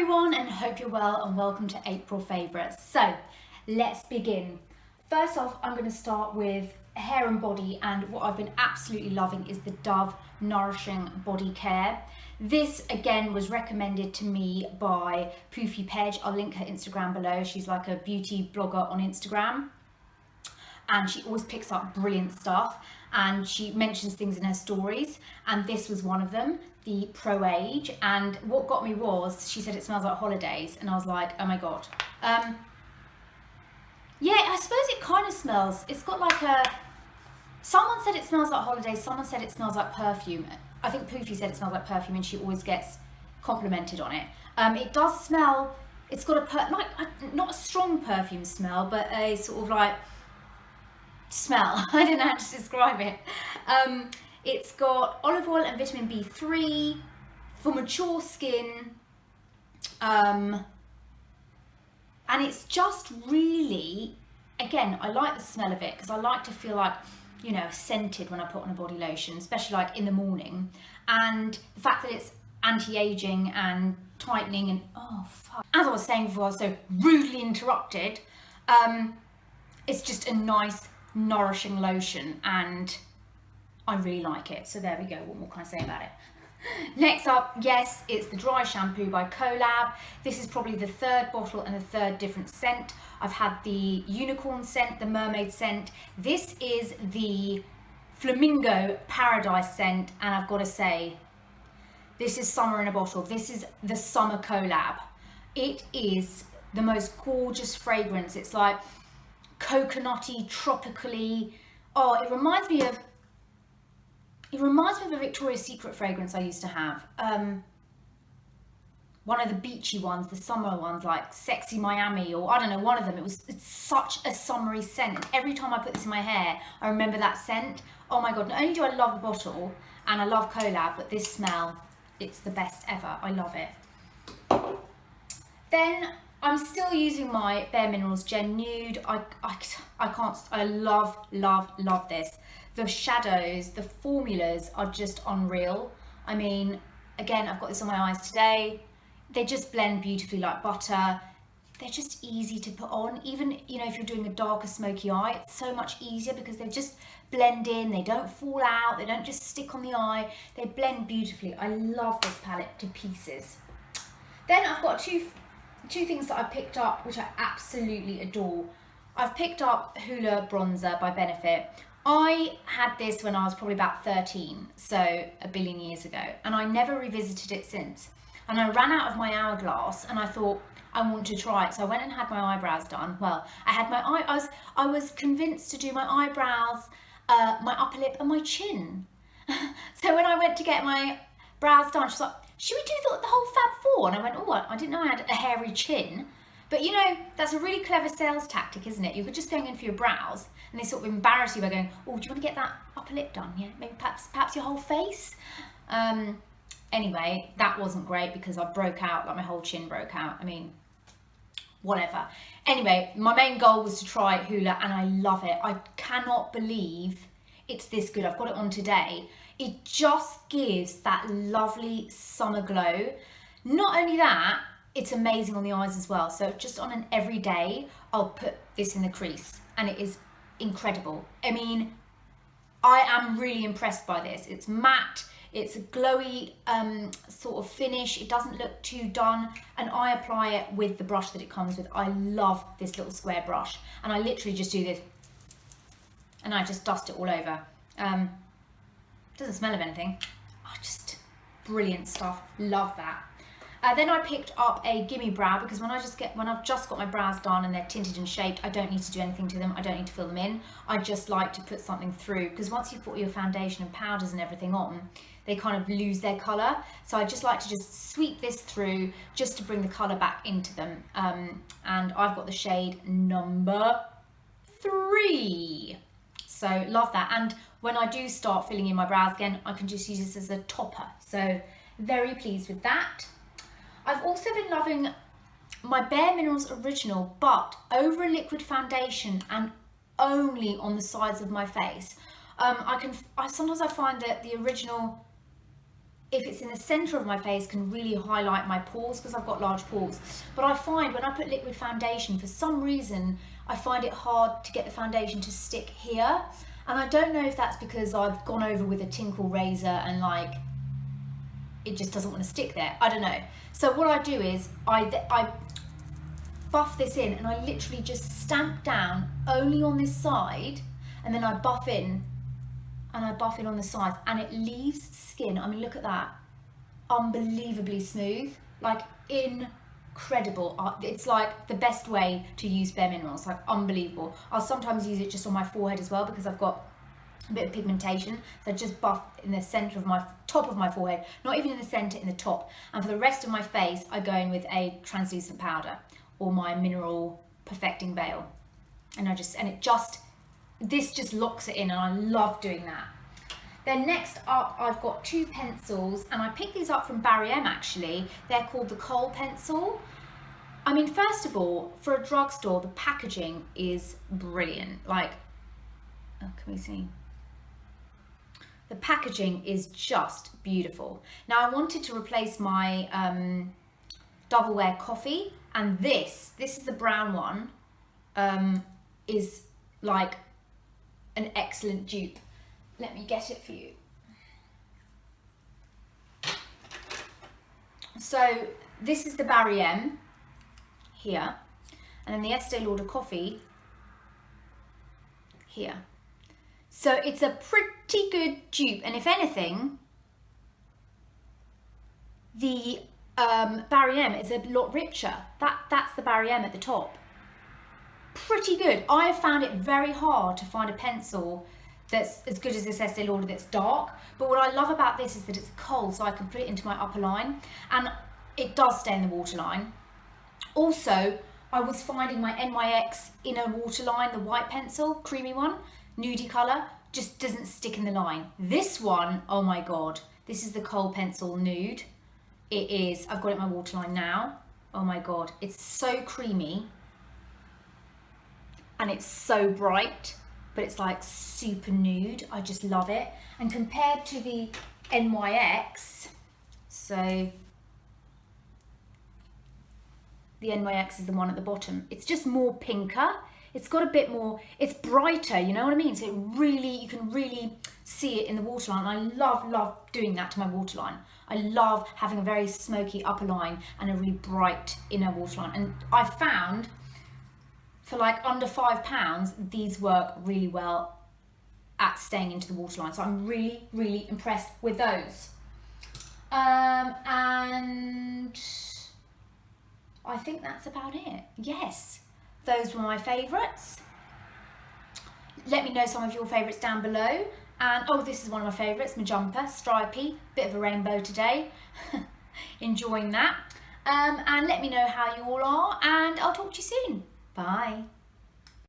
everyone, and hope you're well and welcome to April Favourites. So let's begin. First off, I'm going to start with hair and body, and what I've been absolutely loving is the Dove Nourishing Body Care. This again was recommended to me by Poofy Pedge. I'll link her Instagram below. She's like a beauty blogger on Instagram and she always picks up brilliant stuff, and she mentions things in her stories, and this was one of them, the Pro Age. And what got me was she said it smells like holidays, and I was like, oh my god. Yeah, I suppose it kind of smells, it's got like a, someone said it smells like holidays, someone said it smells like perfume. I think Poofy said it smells like perfume, and she always gets complimented on it. It does smell, it's got a not a strong perfume smell, but a sort of like smell. I don't know how to describe it. It's got olive oil and vitamin B3 for mature skin, and it's just really, again, I like the smell of it because I like to feel like, you know, scented when I put on a body lotion, especially like in the morning. And the fact that it's anti-aging and tightening and, oh fuck, as I was saying before, I was so rudely interrupted, it's just a nice nourishing lotion and I really like it. So there we go, what more can I say about it? Next up, yes, it's the dry shampoo by Collab. This is probably the third bottle and the third different scent. I've had the unicorn scent, the mermaid scent. This is the flamingo paradise scent, and I've got to say, this is summer in a bottle. This is the summer Collab. It is the most gorgeous fragrance. It's like coconutty, tropically. Oh, it reminds me of a Victoria's Secret fragrance I used to have. One of the beachy ones, the summer ones, like Sexy Miami, or I don't know, one of them. It's such a summery scent. And every time I put this in my hair, I remember that scent. Oh my God, not only do I love the bottle and I love Collab, but this smell, it's the best ever. I love it. Then I'm still using my bareMinerals Gen Nude. I love this. The shadows, the formulas are just unreal. I mean, again, I've got this on my eyes today. They just blend beautifully like butter. They're just easy to put on. Even, you know, if you're doing a darker smoky eye, it's so much easier because they just blend in. They don't fall out. They don't just stick on the eye. They blend beautifully. I love this palette to pieces. Then I've got two things that I picked up, which I absolutely adore. I've picked up Hoola Bronzer by Benefit. I had this when I was probably about 13, so a billion years ago, and I never revisited it since. And I ran out of my hourglass and I thought, I want to try it. So I went and had my eyebrows done. Well, I was convinced to do my eyebrows, my upper lip and my chin. So when I went to get my brows done, she was like, should we do the whole Fab Four? And I went, oh, I didn't know I had a hairy chin. But you know, that's a really clever sales tactic, isn't it? You're just going in for your brows and they sort of embarrass you by going, oh, do you want to get that upper lip done? Yeah, maybe perhaps your whole face? Anyway, that wasn't great because I broke out, like my whole chin broke out. I mean, whatever. Anyway, my main goal was to try Hoola and I love it. I cannot believe it's this good. I've got it on today. It just gives that lovely summer glow. Not only that, it's amazing on the eyes as well. So just on an everyday, I'll put this in the crease and it is incredible. I mean, I am really impressed by this. It's matte, it's a glowy sort of finish. It doesn't look too done, and I apply it with the brush that it comes with. I love this little square brush, and I literally just do this and I just dust it all over. Doesn't smell of anything. Oh, just brilliant stuff. Love that. Then I picked up a Gimme Brow because when I've just got my brows done and they're tinted and shaped, I don't need to do anything to them. I don't need to fill them in. I just like to put something through because once you've put your foundation and powders and everything on, they kind of lose their colour. So I just like to just sweep this through just to bring the colour back into them. And I've got the shade number 3. So love that. And when I do start filling in my brows again, I can just use this as a topper. So very pleased with that. I've also been loving my bareMinerals Original, but over a liquid foundation and only on the sides of my face. Sometimes I find that the Original if it's in the center of my face, can really highlight my pores because I've got large pores. But I find when I put liquid foundation, for some reason, I find it hard to get the foundation to stick here. And I don't know if that's because I've gone over with a tinkle razor and like, it just doesn't want to stick there. I don't know. So what I do is I buff this in and I literally just stamp down only on this side, and then I buff in and I buff it on the sides, and it leaves skin. I mean, look at that. Unbelievably smooth, like incredible. It's like the best way to use bareMinerals, like unbelievable. I'll sometimes use it just on my forehead as well because I've got a bit of pigmentation. So I just buff in the center of my top of my forehead, not even in the center, in the top. And for the rest of my face, I go in with a translucent powder or my mineral perfecting veil. And this just locks it in, and I love doing that. Then next up, I've got two pencils, and I picked these up from bareM actually. They're called the Kohl pencil. I mean, first of all, for a drugstore, the packaging is brilliant. Like, oh, can we see? The packaging is just beautiful. Now, I wanted to replace my double wear coffee, and this is the brown one, is like an excellent dupe. Let me get it for you. So this is the bareM here, and then the Estee Lauder coffee here. So it's a pretty good dupe, and if anything, the bareM is a lot richer. That's the bareM at the top. Pretty good. I have found it very hard to find a pencil that's as good as this Estee Lauder that's dark, but what I love about this is that it's Kohl, so I can put it into my upper line, and it does stay in the waterline. Also, I was finding my NYX inner waterline, the white pencil, creamy one, nudie colour, just doesn't stick in the line. This one, oh my god, this is the Kohl pencil nude. It is, I've got it in my waterline now. Oh my god, it's so creamy and it's so bright, but it's like super nude. I just love it. And compared to the NYX, so the NYX is the one at the bottom. It's just more pinker. It's got a bit more, it's brighter, you know what I mean? So you can really see it in the waterline. I love doing that to my waterline. I love having a very smoky upper line and a really bright inner waterline. And I found for like under £5, these work really well at staying into the waterline. So I'm really impressed with those. And I think that's about it. Yes, those were my favourites. Let me know some of your favourites down below. And oh, this is one of my favourites, my jumper, stripy, bit of a rainbow today. Enjoying that. And let me know how you all are, and I'll talk to you soon. Bye.